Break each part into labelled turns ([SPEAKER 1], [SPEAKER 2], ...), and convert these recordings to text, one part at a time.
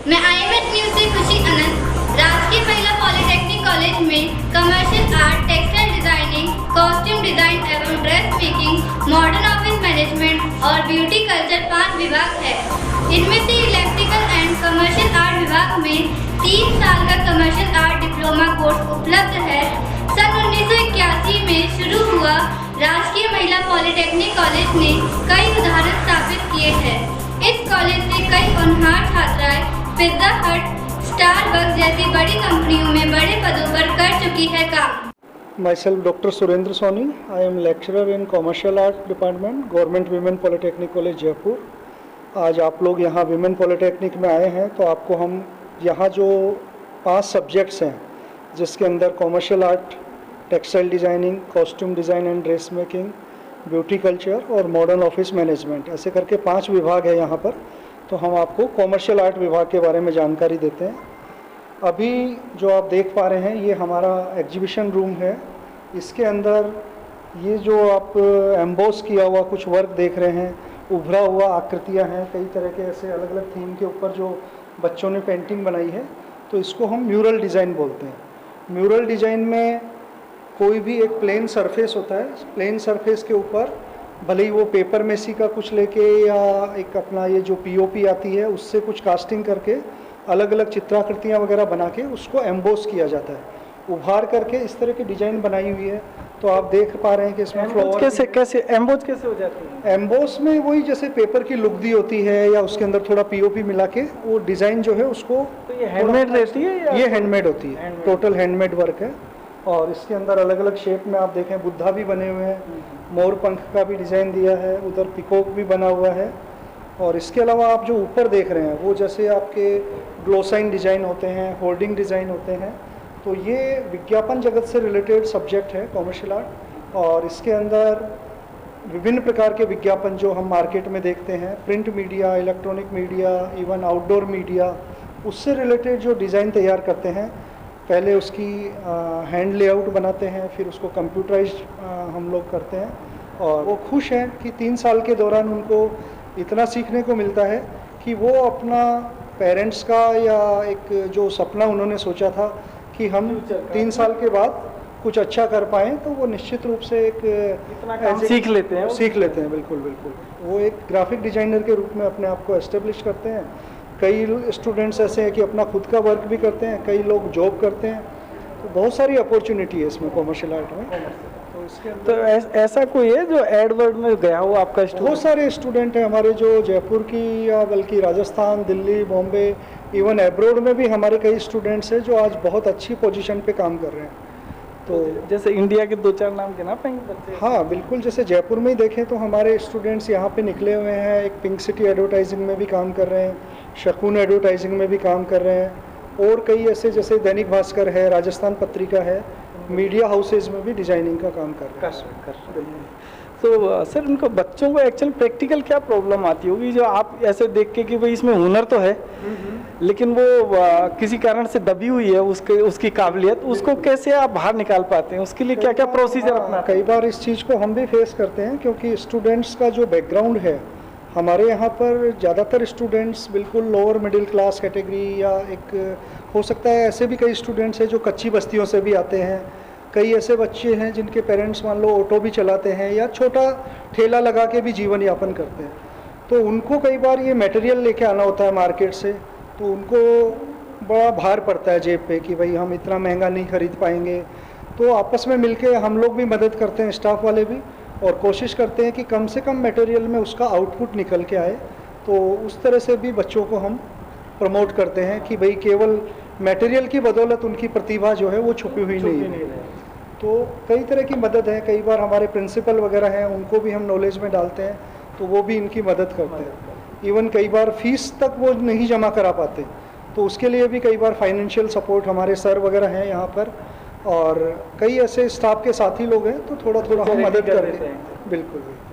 [SPEAKER 1] मैं IMS news से खुशी अनंत राजकीय महिला पॉलिटेक्निक कॉलेज में commercial art, textile designing, costume design एवं dress making, modern office management और ब्यूटी कल्चर 5 विभाग है। इनमें से इलेक्ट्रिकल एंड कमर्शियल आर्ट विभाग में 3 साल का कमर्शियल आर्ट डिप्लोमा कोर्स उपलब्ध है। सन 1981 में शुरू हुआ राजकीय महिला पॉलिटेक्निक कॉलेज ने कई उदाहरण स्थापित किए हैं। इस कॉलेज से कई होनहार छात्राएं पिज्जा हट, स्टारबक्स जैसी बड़ी कंपनियों में बड़े पदों पर कर चुकी है काम।
[SPEAKER 2] Myself Dr. Surendra Soni. I am lecturer in Commercial Art Department, Government Women Polytechnic College Jaipur. आज आप लोग यहाँ विमेन पॉलिटेक्निक में आए हैं तो आपको हम यहाँ जो 5 सब्जेक्ट्स हैं जिसके अंदर commercial art, textile designing, costume design and dress making, beauty culture और मॉडर्न ऑफिस मैनेजमेंट, ऐसे करके 5 विभाग है यहाँ पर। तो हम आपको कॉमर्शियल आर्ट विभाग के बारे में जानकारी देते हैं। अभी जो आप देख पा रहे हैं ये हमारा एग्जीबिशन रूम है। इसके अंदर ये जो आप एम्बोस किया हुआ कुछ वर्क देख रहे हैं, उभरा हुआ आकृतियाँ हैं, कई तरह के ऐसे अलग अलग थीम के ऊपर जो बच्चों ने पेंटिंग बनाई है, तो इसको हम म्यूरल डिज़ाइन बोलते हैं। म्यूरल डिज़ाइन में कोई भी एक प्लेन सरफेस होता है, प्लेन सरफेस के ऊपर भले ही वो पेपर मेसी का कुछ लेके या एक अपना ये जो पीओपी आती है उससे कुछ कास्टिंग करके अलग अलग चित्राकृतियाँ वगैरह बना के उसको एम्बोस किया जाता है, उभार करके इस तरह की डिज़ाइन बनाई हुई है। तो आप देख पा रहे हैं कि इसमें फ्लावर
[SPEAKER 3] कैसे एम्बोस कैसे हो जाती है?
[SPEAKER 2] एम्बोस में वही जैसे पेपर की लुक दी होती है या उसके अंदर थोड़ा पीओपी मिला के वो डिज़ाइन जो है उसको,
[SPEAKER 3] तो ये हैंडमेड रहती है या
[SPEAKER 2] ये हैंडमेड होती है, टोटल हैंडमेड वर्क है। और इसके अंदर अलग अलग शेप में आप देखें बुद्धा भी बने हुए हैं, मोर पंख का भी डिज़ाइन दिया है, उधर पिकॉक भी बना हुआ है। और इसके अलावा आप जो ऊपर देख रहे हैं वो जैसे आपके ग्लोसाइन डिज़ाइन होते हैं, होर्डिंग डिज़ाइन होते हैं, तो ये विज्ञापन जगत से रिलेटेड सब्जेक्ट है कॉमर्शियल आर्ट। और इसके अंदर विभिन्न प्रकार के विज्ञापन जो हम मार्केट में देखते हैं, print media, electronic media, even outdoor media, उससे रिलेटेड जो डिज़ाइन तैयार करते हैं, पहले उसकी हैंड लेआउट बनाते हैं, फिर उसको कंप्यूटराइज हम लोग करते हैं। और वो खुश हैं कि 3 साल के दौरान उनको इतना सीखने को मिलता है कि वो अपना पेरेंट्स का या एक जो सपना उन्होंने सोचा था कि हम 3 साल के बाद कुछ अच्छा कर पाएँ, तो वो निश्चित रूप से एक
[SPEAKER 3] इतना काम सीख लेते हैं।
[SPEAKER 2] बिल्कुल बिल्कुल। वो एक ग्राफिक डिज़ाइनर के रूप में अपने आप को एस्टेब्लिश करते हैं। कई स्टूडेंट्स ऐसे हैं कि अपना खुद का वर्क भी करते हैं, कई लोग जॉब करते हैं, तो बहुत सारी अपॉर्चुनिटी है इसमें कॉमर्शियल आर्ट में। तो इसके
[SPEAKER 3] तो ऐसा कोई है जो एडवर्ड में गया हो आपका स्टूडेंट?
[SPEAKER 2] बहुत सारे स्टूडेंट हैं हमारे जो जयपुर की या बल्कि राजस्थान, दिल्ली, बॉम्बे, इवन एब्रोड में भी हमारे कई स्टूडेंट्स हैं जो आज बहुत अच्छी पोजीशन पे काम कर रहे हैं।
[SPEAKER 3] तो जैसे इंडिया के 2-4 नाम गिना पाएंगे बच्चे?
[SPEAKER 2] हाँ बिल्कुल, जैसे जयपुर में ही देखें तो हमारे स्टूडेंट्स यहाँ पे निकले हुए हैं। एक पिंक सिटी एडवर्टाइजिंग में भी काम कर रहे हैं, शकुन एडवर्टाइजिंग में भी काम कर रहे हैं, और कई ऐसे जैसे दैनिक भास्कर है, राजस्थान पत्रिका है, मीडिया हाउसेज में भी डिजाइनिंग का काम कर रहे हैं।
[SPEAKER 3] तो सर उनको बच्चों को एक्चुअल प्रैक्टिकल क्या प्रॉब्लम आती होगी जो आप ऐसे देख के कि भाई इसमें हुनर तो है लेकिन वो किसी कारण से दबी हुई है उसकी काबिलियत, उसको कैसे आप बाहर निकाल पाते हैं? उसके लिए क्या क्या प्रोसीजर अपना?
[SPEAKER 2] कई बार इस चीज़ को हम भी फेस करते हैं क्योंकि स्टूडेंट्स का जो बैकग्राउंड है, हमारे यहाँ पर ज़्यादातर स्टूडेंट्स बिल्कुल लोअर मिडिल क्लास कैटेगरी, या एक हो सकता है ऐसे भी कई स्टूडेंट्स हैं जो कच्ची बस्तियों से भी आते हैं। कई ऐसे बच्चे हैं जिनके पेरेंट्स मान लो ऑटो भी चलाते हैं या छोटा ठेला लगा के भी जीवन यापन करते हैं। तो उनको कई बार ये मटेरियल लेके आना होता है मार्केट से, तो उनको बड़ा भार पड़ता है जेब पे कि भाई हम इतना महंगा नहीं खरीद पाएंगे। तो आपस में मिलके हम लोग भी मदद करते हैं, स्टाफ वाले भी, और कोशिश करते हैं कि कम से कम मटेरियल में उसका आउटपुट निकल के आए। तो उस तरह से भी बच्चों को हम प्रमोट करते हैं कि भाई केवल मटेरियल की बदौलत उनकी प्रतिभा जो है वो छुपी हुई नहीं है। तो कई तरह की मदद है। कई बार हमारे प्रिंसिपल वगैरह हैं, उनको भी हम नॉलेज में डालते हैं, तो वो भी इनकी मदद करते हैं। इवन कई बार फीस तक वो नहीं जमा करा पाते, तो उसके लिए भी कई बार फाइनेंशियल सपोर्ट हमारे सर वगैरह हैं यहाँ पर, और कई ऐसे स्टाफ के साथी लोग हैं, तो थोड़ा थोड़ा हम मदद करते हैं। बिल्कुल बिल्कुल।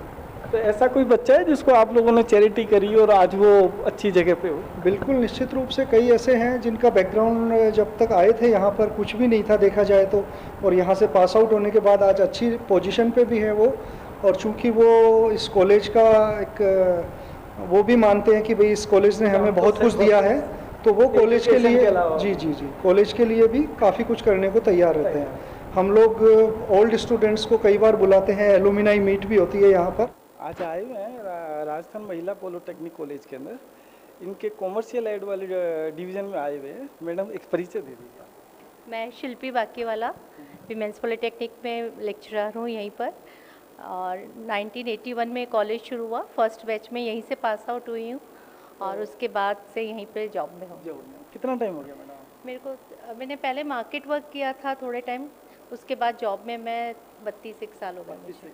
[SPEAKER 3] तो ऐसा कोई बच्चा है जिसको आप लोगों ने चैरिटी करी और आज वो अच्छी जगह पे हो?
[SPEAKER 2] बिल्कुल, निश्चित रूप से कई ऐसे हैं जिनका बैकग्राउंड जब तक आए थे यहाँ पर कुछ भी नहीं था देखा जाए तो, और यहाँ से पास आउट होने के बाद आज अच्छी पोजीशन पे भी है वो। और चूंकि वो इस कॉलेज का एक वो भी मानते हैं कि भाई इस कॉलेज ने हमें बहुत कुछ दिया है, तो वो कॉलेज के
[SPEAKER 3] Education
[SPEAKER 2] लिए
[SPEAKER 3] के अलावा।
[SPEAKER 2] जी जी जी कॉलेज के लिए भी काफ़ी कुछ करने को तैयार रहते हैं। हम लोग ओल्ड स्टूडेंट्स को कई बार बुलाते हैं, एलुमिनाई मीट भी होती है यहाँ पर।
[SPEAKER 3] आज आए हुए हैं राजस्थान महिला पॉलिटेक्निक कॉलेज के अंदर, इनके कॉमर्शियल एड वाले डिवीज़न में आए हुए हैं। मैडम एक परिचय दे दीजिए।
[SPEAKER 4] मैं शिल्पी बाकीवाला विमेंस पॉलिटेक्निक में लेक्चरर हूँ यहीं पर, और 1981 में कॉलेज शुरू हुआ। फर्स्ट बैच में यहीं से पास आउट हुई हूँ और उसके बाद से यहीं पे जॉब में हूँ।
[SPEAKER 3] कितना टाइम हो गया मैडम?
[SPEAKER 4] मैंने पहले मार्केट वर्क किया था थोड़े टाइम, उसके बाद जॉब में मैं 32 साल हो गए मुझे।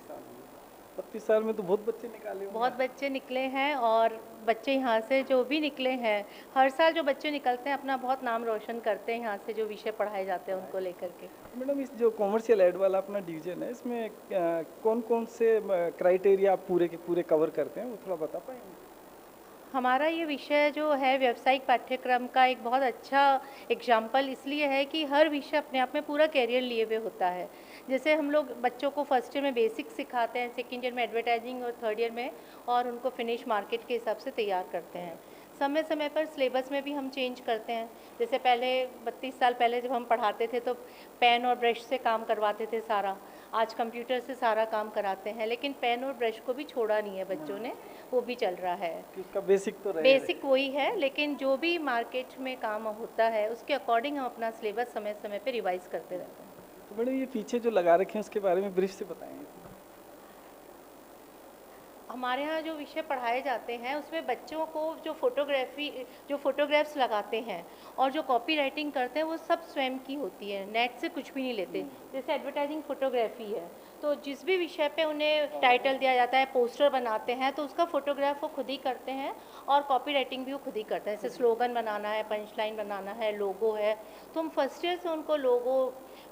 [SPEAKER 3] 32 साल में तो बहुत बच्चे निकाले होंगे।
[SPEAKER 4] बहुत बच्चे निकले हैं, और बच्चे यहाँ से जो भी निकले हैं, हर साल जो बच्चे निकलते हैं अपना बहुत नाम रोशन करते हैं यहाँ से, जो विषय पढ़ाए जाते हैं उनको लेकर के।
[SPEAKER 3] मैडम इस जो कॉमर्शियल एड वाला अपना डिवीजन है, इसमें कौन कौन से क्राइटेरिया आप पूरे के पूरे कवर करते हैं, वो थोड़ा बता पाएंगे?
[SPEAKER 4] हमारा ये विषय जो है व्यावसायिक पाठ्यक्रम का एक बहुत अच्छा एग्जाम्पल इसलिए है कि हर विषय अपने आप में पूरा कैरियर लिए हुए होता है। जैसे हम लोग बच्चों को फर्स्ट ईयर में बेसिक सिखाते हैं, सेकेंड ईयर में एडवर्टाइजिंग और थर्ड ईयर में और उनको फिनिश मार्केट के हिसाब से तैयार करते हैं। समय समय पर सिलेबस में भी हम चेंज करते हैं। जैसे पहले 32 साल पहले जब हम पढ़ाते थे तो पेन और ब्रश से काम करवाते थे सारा, आज कंप्यूटर से सारा काम कराते हैं, लेकिन पेन और ब्रश को भी छोड़ा नहीं है बच्चों ने, वो भी चल रहा है।
[SPEAKER 3] उसका बेसिक तो
[SPEAKER 4] बेसिक वही है, लेकिन जो भी मार्केट में काम होता है उसके अकॉर्डिंग हम अपना सिलेबस समय समय पे रिवाइज करते रहते हैं।
[SPEAKER 3] तो मैडम ये पीछे जो लगा रखे हैं उसके बारे में ब्रीफ से बताएंगे?
[SPEAKER 4] हमारे यहाँ जो विषय पढ़ाए जाते हैं उसमें बच्चों को जो फोटोग्राफ्स लगाते हैं और जो कॉपी राइटिंग करते हैं वो सब स्वयं की होती है, नेट से कुछ भी नहीं लेते। जैसे एडवर्टाइजिंग फोटोग्राफी है तो जिस भी विषय पे उन्हें टाइटल दिया जाता है, पोस्टर बनाते हैं, तो उसका फोटोग्राफ वो खुद ही करते हैं और कॉपी राइटिंग भी वो खुद ही करते हैं। जैसे स्लोगन बनाना है, पंच लाइन बनाना है, लोगो है, तो हम फर्स्ट ईयर से उनको लोगो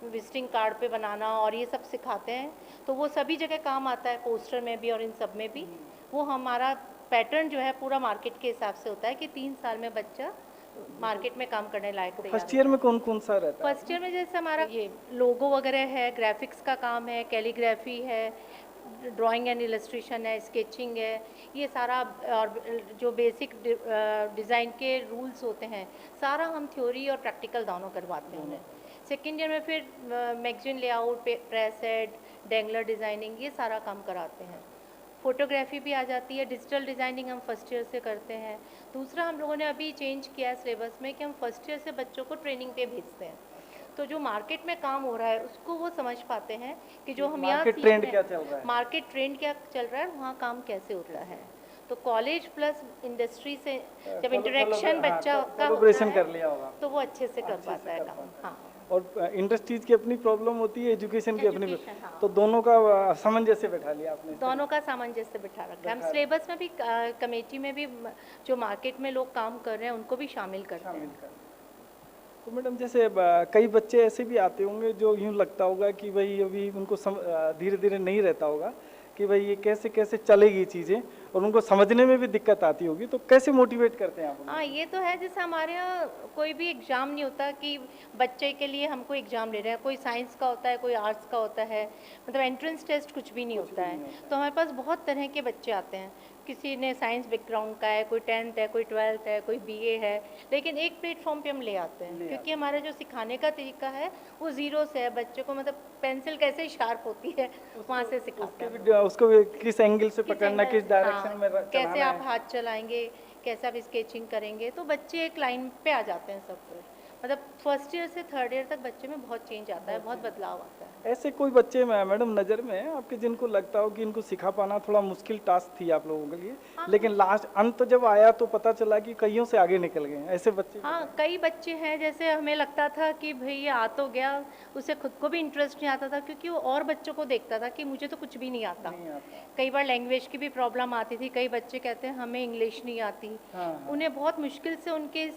[SPEAKER 4] विजिटिंग कार्ड पे बनाना और ये सब सिखाते हैं। तो वो सभी जगह काम आता है, पोस्टर में भी और इन सब में भी। वो हमारा पैटर्न जो है पूरा मार्केट के हिसाब से होता है कि 3 साल में बच्चा मार्केट में काम करने लायक तैयार
[SPEAKER 3] फर्स्ट ईयर में कौन कौन सा रहता है?
[SPEAKER 4] फर्स्ट ईयर में जैसे हमारा ये लोगो वगैरह है, ग्राफिक्स का काम है, कैलीग्राफी है, ड्राइंग एंड इलस्ट्रेशन है, स्केचिंग है, ये सारा, और जो बेसिक डिज़ाइन के रूल्स होते हैं सारा हम थ्योरी और प्रैक्टिकल दोनों करवाते हैं उन्हें। सेकेंड ईयर में फिर मैगजीन लेआउट, प्रेस एड, डेंगलर डिज़ाइनिंग, ये सारा काम कराते हैं। फोटोग्राफी भी आ जाती है, डिजिटल डिज़ाइनिंग हम फर्स्ट ईयर से करते हैं। दूसरा हम लोगों ने अभी चेंज किया है सिलेबस में कि हम फर्स्ट ईयर से बच्चों को ट्रेनिंग पे भेजते हैं, तो जो मार्केट में काम हो रहा है उसको वो समझ पाते हैं कि जो हम यहाँ
[SPEAKER 3] मार्केट ट्रेंड क्या चल रहा है,
[SPEAKER 4] मार्केट ट्रेंड क्या चल रहा है, वहाँ काम कैसे होता है। तो कॉलेज प्लस इंडस्ट्री से जब इंटरेक्शन बच्चा का होता है
[SPEAKER 3] कर लिया होगा
[SPEAKER 4] तो वो अच्छे से कर पाता है काम। हाँ,
[SPEAKER 3] और इंडस्ट्रीज की अपनी प्रॉब्लम होती है, एजुकेशन की अपनी,
[SPEAKER 4] Education, हाँ।
[SPEAKER 3] तो दोनों का सामंजस्य बैठा लिया आपने?
[SPEAKER 4] दोनों का सामंजस्य बिठा रखा है। हम सिलेबस में भी, कमेटी में भी जो मार्केट में लोग काम कर रहे हैं उनको भी शामिल करते हैं।
[SPEAKER 3] तो मैडम जैसे कई बच्चे ऐसे भी आते होंगे जो यूँ लगता होगा कि भाई अभी उनको धीरे धीरे नहीं रहता होगा कि भाई ये कैसे कैसे चलेगी चीज़ें, और उनको समझने में भी दिक्कत आती होगी, तो कैसे मोटिवेट करते हैं आप?
[SPEAKER 4] हाँ, ये तो है। जैसे हमारे यहाँ कोई भी एग्ज़ाम नहीं होता कि बच्चे के लिए हमको एग्ज़ाम ले रहे हैं, कोई साइंस का होता है, कोई आर्ट्स का होता है, मतलब एंट्रेंस टेस्ट कुछ भी नहीं होता है। तो हमारे पास बहुत तरह के बच्चे आते हैं, किसी ने साइंस बैकग्राउंड का है, कोई 10th है, कोई 12th है, कोई BA है, लेकिन एक प्लेटफॉर्म पे हम ले आते हैं क्योंकि हमारा जो सिखाने का तरीका है वो ज़ीरो से है। बच्चों को मतलब पेंसिल कैसे शार्प होती है वहाँ से सिखाते हैं,
[SPEAKER 3] उसको किस एंगल से पकड़ना, किस डायरेक्शन में
[SPEAKER 4] कैसे आप हाथ चलाएंगे, कैसे आप स्केचिंग करेंगे, तो बच्चे एक लाइन पे आ जाते हैं सब कुछ। मतलब फर्स्ट ईयर से थर्ड ईयर तक बच्चे में बहुत चेंज आता है, बहुत बदलाव आता है।
[SPEAKER 3] ऐसे कोई बच्चे मैडम नज़र में है आपके जिनको लगता हो कि इनको सिखा पाना थोड़ा मुश्किल टास्क थी आप लोगों के लिए, लेकिन लास्ट अंत जब आया तो पता चला कि कईयों से आगे निकल गए, ऐसे बच्चे?
[SPEAKER 4] हाँ, कई बच्चे हैं। जैसे हमें लगता था कि भाई ये आ तो गया, उसे खुद को भी इंटरेस्ट नहीं आता था क्योंकि वो और बच्चों को देखता था कि मुझे तो कुछ भी नहीं आता। कई बार लैंग्वेज की भी प्रॉब्लम आती थी, कई बच्चे कहते हैं हमें इंग्लिश नहीं आती। उन्हें बहुत मुश्किल से उनके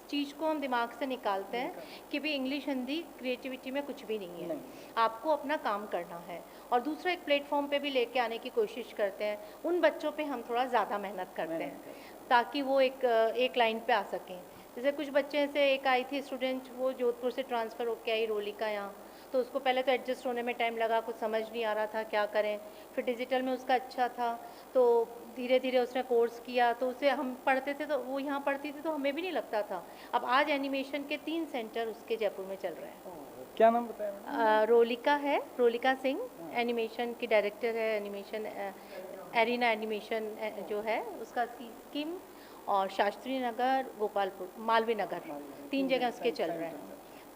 [SPEAKER 4] चीज़ को हम दिमाग से निकालते हैं कि भाई इंग्लिश, हिंदी, क्रिएटिविटी में कुछ भी नहीं है, आपको अपना काम करना है। और दूसरा एक प्लेटफॉर्म पे भी लेके आने की कोशिश करते हैं। उन बच्चों पे हम थोड़ा ज़्यादा मेहनत करते हैं ताकि वो एक लाइन पे आ सकें। जैसे कुछ बच्चे ऐसे, एक आई थी स्टूडेंट, वो जोधपुर से ट्रांसफ़र होके आई रोलिका यहाँ, तो उसको पहले तो एडजस्ट होने में टाइम लगा, कुछ समझ नहीं आ रहा था क्या करें। फिर डिजिटल में उसका अच्छा था, तो धीरे धीरे उसने कोर्स किया, तो उसे हम पढ़ते थे, तो वो यहाँ पढ़ती थी तो हमें भी नहीं लगता था। अब आज एनिमेशन के 3 सेंटर उसके जयपुर में चल रहे हैं।
[SPEAKER 3] क्या नाम बताया मैंने?
[SPEAKER 4] रोलिका है, रोलिका सिंह एनिमेशन की डायरेक्टर है। एनिमेशन एरिना एनिमेशन जो है उसका स्कीम, और शास्त्री नगर, गोपालपुर, मालवीय नगर, 3 जगह उसके चल रहे हैं।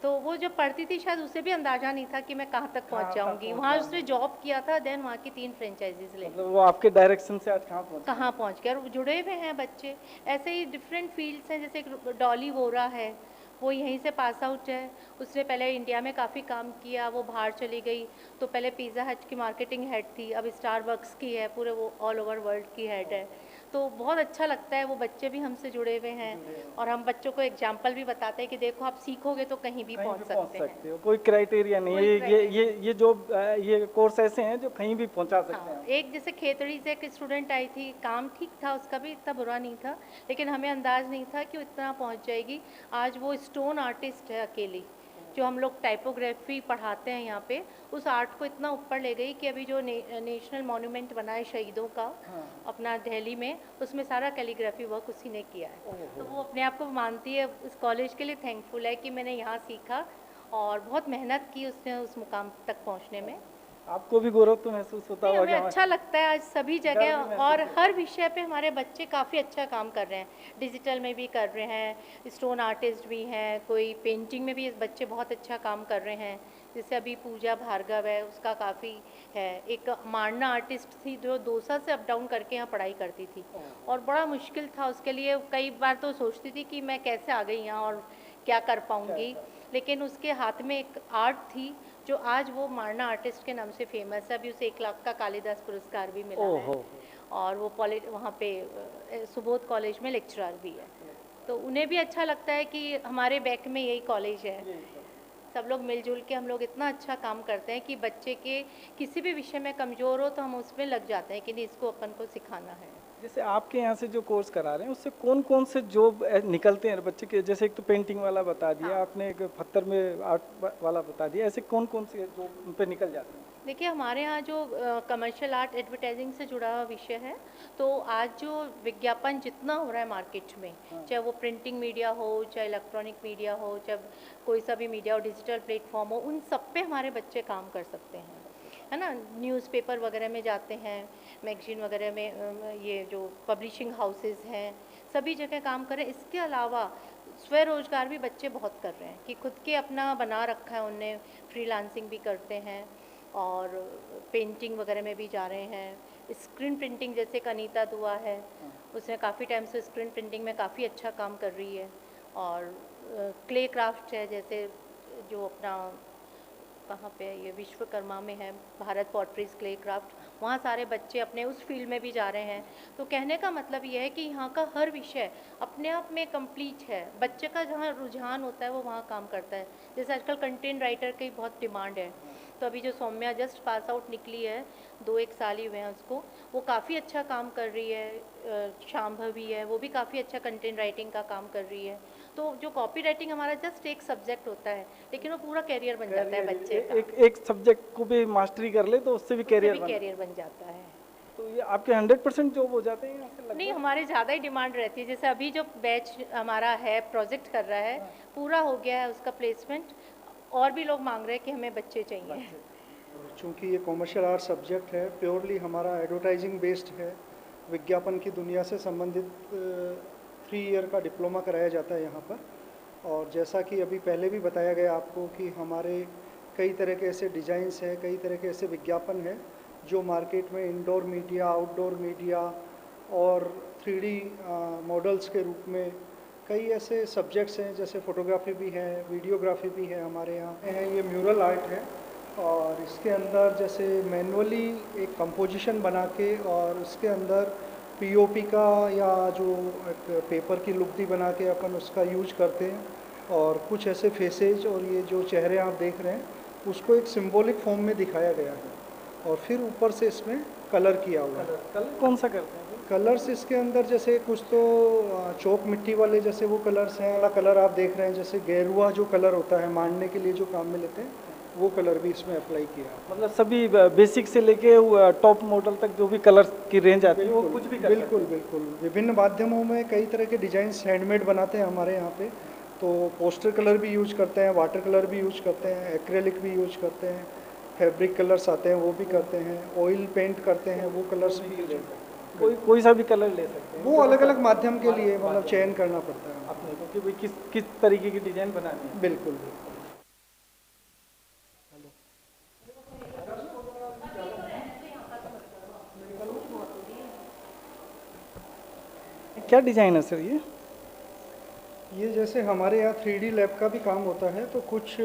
[SPEAKER 4] तो वो जब पढ़ती थी शायद उसे भी अंदाजा नहीं था कि मैं कहाँ तक पहुँच जाऊँगी। वहाँ उसने जॉब किया था, देन वहाँ की 3 फ्रेंचाइजीज ले
[SPEAKER 3] मतलब वो आपके डायरेक्शन से आज कहाँ
[SPEAKER 4] पहुँच गए, और जुड़े हुए हैं बच्चे। ऐसे ही डिफरेंट फील्ड्स हैं, जैसे एक डॉली वोरा है, वो यहीं से पास आउट है। उसने पहले इंडिया में काफ़ी काम किया, वो बाहर चली गई, तो पहले पिज़्ज़ा हट की मार्केटिंग हेड थी, अब स्टारबक्स की है, पूरे वो ऑल ओवर वर्ल्ड की हेड है। तो बहुत अच्छा लगता है, वो बच्चे भी हमसे जुड़े हुए हैं, और हम बच्चों को एग्जाम्पल भी बताते हैं कि देखो आप सीखोगे तो कहीं भी पहुंच सकते हैं।
[SPEAKER 3] कोई क्राइटेरिया नहीं है, ये जो ये कोर्स ऐसे हैं जो कहीं भी पहुंचा सकते हैं।
[SPEAKER 4] एक जैसे खेतड़ी से एक स्टूडेंट आई थी, काम ठीक था उसका भी, इतना बुरा नहीं था, लेकिन हमें अंदाज नहीं था कि वो इतना पहुंच जाएगी। आज वो स्टोन आर्टिस्ट है अकेली, जो हम लोग टाइपोग्राफी पढ़ाते हैं यहाँ पे, उस आर्ट को इतना ऊपर ले गई कि अभी जो नेशनल मॉन्यूमेंट बना है शहीदों का अपना दिल्ली में, उसमें सारा कैलीग्राफी वर्क उसी ने किया है। तो वो अपने आप को मानती है, उस कॉलेज के लिए थैंकफुल है कि मैंने यहाँ सीखा, और बहुत मेहनत की उसने उस मुकाम तक पहुँचने में।
[SPEAKER 3] आपको भी गौरव तो महसूस होता होगा?
[SPEAKER 4] हमें अच्छा लगता है आज सभी जगह, और हर विषय पे हमारे बच्चे काफ़ी अच्छा काम कर रहे हैं। डिजिटल में भी कर रहे हैं, स्टोन आर्टिस्ट भी हैं, कोई पेंटिंग में भी बच्चे बहुत अच्छा काम कर रहे हैं। जैसे अभी पूजा भार्गव है, उसका काफ़ी है। एक मारना आर्टिस्ट थी जो दौसा से अप डाउन करके यहाँ पढ़ाई करती थी, और बड़ा मुश्किल था उसके लिए। कई बार तो सोचती थी कि मैं कैसे आ गई यहाँ और क्या कर पाऊँगी, लेकिन उसके हाथ में एक आर्ट थी जो आज वो मारना आर्टिस्ट के नाम से फेमस है। अभी उसे 1 लाख का कालिदास पुरस्कार भी मिला है, और वो वहाँ पे सुबोध कॉलेज में लेक्चरर भी है। तो उन्हें भी अच्छा लगता है कि हमारे बैक में यही कॉलेज है। सब लोग मिलजुल के हम लोग इतना अच्छा काम करते हैं कि बच्चे के किसी भी विषय में कमज़ोर हो तो हम उसमें लग जाते हैं कि नहीं, इसको अपन को सिखाना है।
[SPEAKER 3] जैसे आपके यहाँ से जो कोर्स करा रहे हैं उससे कौन कौन से जॉब निकलते हैं बच्चे के? जैसे एक तो पेंटिंग वाला बता दिया आपने, एक पत्थर में आर्ट वाला बता दिया, ऐसे कौन कौन से जॉब उन पे निकल जाते हैं?
[SPEAKER 4] देखिए, हमारे यहाँ जो कमर्शियल आर्ट एडवर्टाइजिंग से जुड़ा हुआ विषय है, तो आज जो विज्ञापन जितना हो रहा है मार्केट में, चाहे वो प्रिंटिंग मीडिया हो, चाहे इलेक्ट्रॉनिक मीडिया हो, चाहे कोई सा भी मीडिया हो, डिजिटल प्लेटफॉर्म हो, उन सब पे हमारे बच्चे काम कर सकते हैं, है ना। न्यूज़पेपर वगैरह में जाते हैं, मैगजीन वगैरह में, ये जो पब्लिशिंग हाउसेस हैं, सभी जगह काम करें। इसके अलावा स्वरोजगार भी बच्चे बहुत कर रहे हैं कि खुद के अपना बना रखा है उनने, फ्रीलांसिंग भी करते हैं, और पेंटिंग वगैरह में भी जा रहे हैं। स्क्रीन प्रिंटिंग, जैसे अनीता दुआ है, उसने काफ़ी टाइम से स्क्रीन प्रिंटिंग में काफ़ी अच्छा काम कर रही है। और क्ले क्राफ्ट है, जैसे जो अपना कहाँ पे है, ये विश्वकर्मा में है, भारत पॉटरीज क्ले क्राफ्ट, वहाँ सारे बच्चे अपने उस फील्ड में भी जा रहे हैं। तो कहने का मतलब ये है कि यहाँ का हर विषय अपने आप में कंप्लीट है। बच्चे का जहाँ रुझान होता है वो वहाँ काम करता है। जैसे आजकल कंटेंट राइटर की बहुत डिमांड है, तो अभी जो सौम्या जस्ट पास आउट निकली है, 2-1 साल ही हुए हैं उसको, वो काफ़ी अच्छा काम कर रही है। शांभवी है, वो भी काफ़ी अच्छा कंटेंट राइटिंग का काम कर रही है। तो जो कॉपी राइटिंग हमारा जस्ट एक सब्जेक्ट होता है, लेकिन वो पूरा कैरियर बन जाता है बच्चे का।
[SPEAKER 3] एक सब्जेक्ट को भी मास्टरी कर ले तो उससे भी कैरियर
[SPEAKER 4] बन जाता है।
[SPEAKER 3] तो ये आपके 100% जॉब हो जाते हैं?
[SPEAKER 4] नहीं, हमारे ज़्यादा ही डिमांड रहती है। जैसे अभी जो बैच हमारा है प्रोजेक्ट कर रहा है, पूरा हो गया है उसका प्लेसमेंट, और भी लोग मांग रहे हैं कि हमें बच्चे चाहिए।
[SPEAKER 2] चूँकि ये कॉमर्शियल आर्ट सब्जेक्ट है, प्योरली हमारा एडवर्टाइजिंग बेस्ड है, विज्ञापन की दुनिया से संबंधित 3 ईयर का डिप्लोमा कराया जाता है यहाँ पर। और जैसा कि अभी पहले भी बताया गया आपको कि हमारे कई तरह के ऐसे डिज़ाइंस हैं, कई तरह के ऐसे विज्ञापन हैं जो मार्केट में इंडोर मीडिया, आउटडोर मीडिया और 3D मॉडल्स के रूप में कई ऐसे सब्जेक्ट्स हैं। जैसे फ़ोटोग्राफी भी है, वीडियोग्राफी भी है हमारे यहाँ है। ये म्यूरल आर्ट है, और इसके अंदर जैसे मैनुअली एक कंपोजिशन बना के और उसके अंदर पीओपी का या जो एक पेपर की लुगदी बना के अपन उसका यूज करते हैं, और कुछ ऐसे फेसेज और ये जो चेहरे आप देख रहे हैं उसको एक सिंबॉलिक फॉर्म में दिखाया गया है, और फिर ऊपर से इसमें कलर किया हुआ है।
[SPEAKER 3] कलर कौन सा करते हैं?
[SPEAKER 2] कलर्स इसके अंदर जैसे कुछ तो चौक मिट्टी वाले जैसे वो कलर्स हैं, वाला कलर आप देख रहे हैं, जैसे गेरुआ जो कलर होता है मांडने के लिए जो काम में लेते हैं, वो कलर भी इसमें अप्लाई किया।
[SPEAKER 3] मतलब सभी बेसिक से लेके टॉप मॉडल तक जो भी कलर की रेंज आती है वो कुछ भी कर
[SPEAKER 2] बिल्कुल बिल्कुल विभिन्न माध्यमों में कई तरह के डिजाइन्स हैंडमेड बनाते हैं हमारे यहाँ पे। तो पोस्टर कलर भी यूज करते हैं, वाटर कलर भी यूज करते हैं, एक्रेलिक भी यूज करते हैं, फैब्रिक कलर्स आते हैं वो भी करते हैं, ऑयल पेंट करते हैं वो कलर्स भी यूज करते हैं।
[SPEAKER 3] कोई सा भी कलर ले सकते हैं।
[SPEAKER 2] वो अलग अलग माध्यम के लिए मतलब चयन करना पड़ता है
[SPEAKER 3] अपने को कि भाई किस तरीके की डिजाइन बनानी है।
[SPEAKER 2] बिल्कुल बिल्कुल।
[SPEAKER 3] क्या डिजाइन है सर
[SPEAKER 2] ये जैसे हमारे यहाँ 3D लैब का भी काम होता है, तो कुछ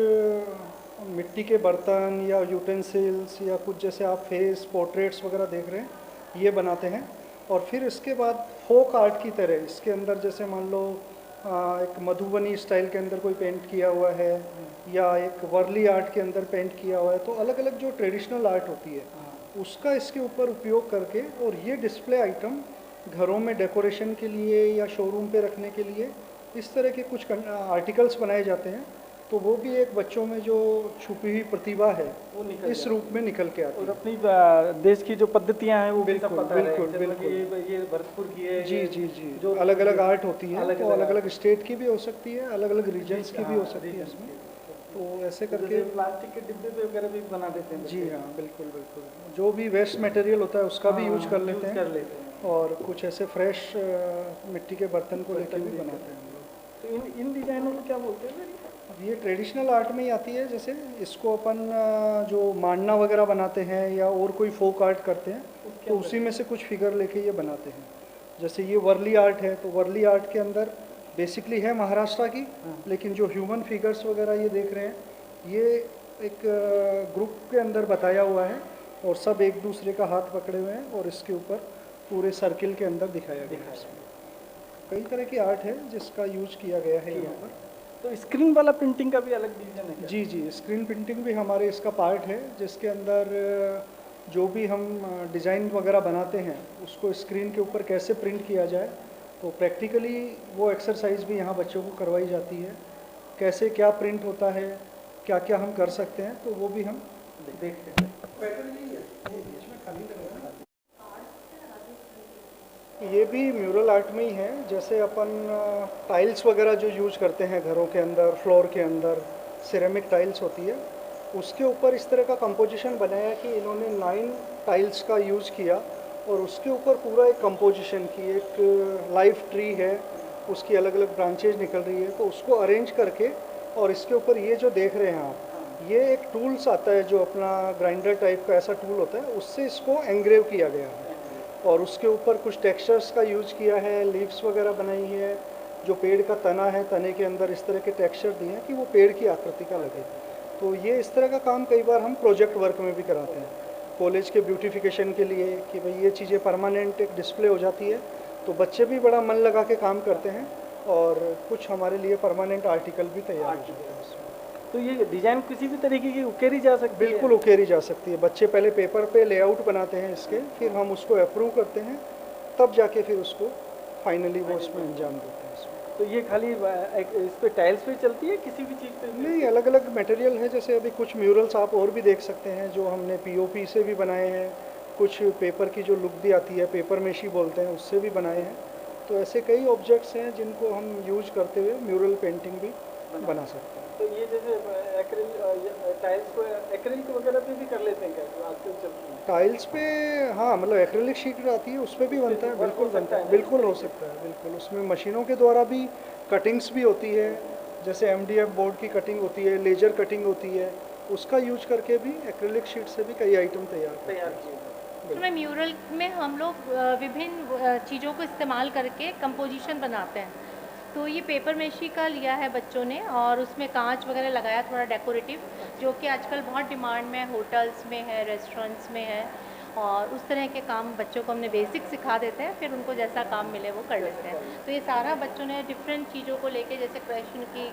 [SPEAKER 2] मिट्टी के बर्तन या यूटेंसिल्स या कुछ जैसे आप फेस पोर्ट्रेट्स वगैरह देख रहे हैं ये बनाते हैं। और फिर इसके बाद फोक आर्ट की तरह इसके अंदर जैसे मान लो एक मधुबनी स्टाइल के अंदर कोई पेंट किया हुआ है या एक वर्ली आर्ट के अंदर पेंट किया हुआ है, तो अलग अलग जो ट्रेडिशनल आर्ट होती है उसका इसके ऊपर उपयोग करके और ये डिस्प्ले आइटम घरों में डेकोरेशन के लिए या शोरूम पे रखने के लिए इस तरह के कुछ आर्टिकल्स बनाए जाते हैं। तो वो भी एक बच्चों में जो छुपी हुई प्रतिभा है वो इस रूप में निकल के आती है।
[SPEAKER 3] और अपनी देश की जो पद्धतियां हैं वो भी सब पता है।
[SPEAKER 2] बिल्कुल
[SPEAKER 3] जैसे
[SPEAKER 2] बिल्कुल
[SPEAKER 3] ये भरतपुर की है।
[SPEAKER 2] जी जी जी
[SPEAKER 3] जो
[SPEAKER 2] अलग अलग आर्ट होती है, तो अलग अलग
[SPEAKER 3] आर्ट।
[SPEAKER 2] स्टेट की भी हो सकती है, अलग अलग रीजन्स की भी हो सकती है
[SPEAKER 3] regions
[SPEAKER 2] इसमें।
[SPEAKER 3] की।
[SPEAKER 2] तो ऐसे करके
[SPEAKER 3] जैसे प्लास्टिक के डिब्बे पे वगैरह भी बना देते हैं
[SPEAKER 2] जी
[SPEAKER 3] बच्चे।
[SPEAKER 2] हाँ बिल्कुल बिल्कुल, जो भी वेस्ट मटेरियल होता है उसका भी यूज कर लेते हैं और कुछ ऐसे फ्रेश मिट्टी के बर्तन को लेकर भी बनाते हैं हम लोग।
[SPEAKER 3] तो इन डिजाइनों को क्या बोलते हैं?
[SPEAKER 2] अब ये ट्रेडिशनल आर्ट में ही आती है। जैसे इसको अपन जो मांडना वगैरह बनाते हैं या और कोई फोक आर्ट करते हैं तो उसी में से कुछ फिगर लेके ये बनाते हैं। जैसे ये वर्ली आर्ट है, तो वर्ली आर्ट के अंदर बेसिकली है महाराष्ट्र की, लेकिन जो ह्यूमन फिगर्स वगैरह ये देख रहे हैं ये एक ग्रुप के अंदर बताया हुआ है और सब एक दूसरे का हाथ पकड़े हुए हैं और इसके ऊपर पूरे सर्किल के अंदर दिखाया गया है। इसमें कई तरह की आर्ट है जिसका यूज किया गया है यहाँ पर।
[SPEAKER 3] तो स्क्रीन वाला प्रिंटिंग का भी अलग डिवीजन है क्या?
[SPEAKER 2] जी जी, स्क्रीन प्रिंटिंग भी हमारे इसका पार्ट है, जिसके अंदर जो भी हम डिज़ाइन वगैरह बनाते हैं उसको स्क्रीन के ऊपर कैसे प्रिंट किया जाए, तो प्रैक्टिकली वो एक्सरसाइज भी यहाँ बच्चों को करवाई जाती है। कैसे क्या प्रिंट होता है, क्या क्या हम कर सकते हैं, तो वो भी हम देखते हैं। ये भी म्यूरल आर्ट में ही है। जैसे अपन टाइल्स वगैरह जो यूज करते हैं घरों के अंदर, फ्लोर के अंदर सिरेमिक टाइल्स होती है, उसके ऊपर इस तरह का कंपोजिशन बनाया कि इन्होंने 9 टाइल्स का यूज़ किया और उसके ऊपर पूरा एक कंपोजिशन की एक लाइफ ट्री है, उसकी अलग अलग ब्रांचेज निकल रही है, तो उसको अरेंज करके और इसके ऊपर ये जो देख रहे हैं आप, ये एक टूल्स आता है जो अपना ग्राइंडर टाइप का ऐसा टूल होता है, उससे इसको एंग्रेव किया गया है और उसके ऊपर कुछ टेक्सचर्स का यूज किया है, लीव्स वगैरह बनाई है, जो पेड़ का तना है तने के अंदर इस तरह के टेक्सचर दिए हैं कि वो पेड़ की आकृति का लगे। तो ये इस तरह का काम कई बार हम प्रोजेक्ट वर्क में भी कराते हैं कॉलेज के ब्यूटिफिकेशन के लिए, कि भाई ये चीज़ें परमानेंट एक डिस्प्ले हो जाती है, तो बच्चे भी बड़ा मन लगा के काम करते हैं और कुछ हमारे लिए परमानेंट आर्टिकल भी तैयार हो जाते हैं इसमें।
[SPEAKER 3] तो ये डिजाइन किसी भी तरीके की उकेरी जा सकती है?
[SPEAKER 2] बिल्कुल उकेरी जा सकती है। बच्चे पहले पेपर पे लेआउट बनाते हैं इसके, फिर हम उसको अप्रूव करते हैं, तब जाके फिर उसको फाइनली वो उसमें अंजाम देते हैं इसमें।
[SPEAKER 3] तो ये खाली इस पे टाइल्स पे चलती है, किसी भी चीज़ पे?
[SPEAKER 2] नहीं, अलग अलग मटेरियल है। जैसे अभी कुछ म्यूरल्स आप और भी देख सकते हैं जो हमने पीओपी से भी बनाए हैं, कुछ पेपर की जो लुक भी आती है, पेपर मेशी बोलते हैं, उससे भी बनाए हैं। तो ऐसे कई ऑब्जेक्ट्स हैं जिनको हम यूज करते हुए म्यूरल पेंटिंग भी बना सकते हैं।
[SPEAKER 3] तो ये जैसे टाइल्स को एक्रिलिक वगैरह पे भी कर लेते हैं क्या, जो आजकल चलती है?
[SPEAKER 2] टाइल्स पे हाँ, मतलब एक्रिलिक शीट आती है, उस पर भी बनता है, बिल्कुल बनता है, बिल्कुल हो सकता है, बिल्कुल। उसमें मशीनों के द्वारा भी कटिंग्स भी होती है, जैसे MDF बोर्ड की कटिंग होती है, लेजर कटिंग होती है, उसका यूज करके भी एक्रिलिक शीट से भी कई आइटम तैयार
[SPEAKER 3] किए।
[SPEAKER 4] इसमें म्यूरल में हम लोग विभिन्न चीज़ों को इस्तेमाल करके कंपोजिशन बनाते हैं। तो ये पेपर मेशी का लिया है बच्चों ने और उसमें कांच वगैरह लगाया, थोड़ा डेकोरेटिव, जो कि आजकल बहुत डिमांड में है, होटल्स में है, रेस्टोरेंट्स में है। और उस तरह के काम बच्चों को हमने बेसिक सिखा देते हैं, फिर उनको जैसा काम मिले वो कर लेते हैं। तो ये सारा बच्चों ने डिफरेंट चीज़ों को लेके, जैसे कृष्ण की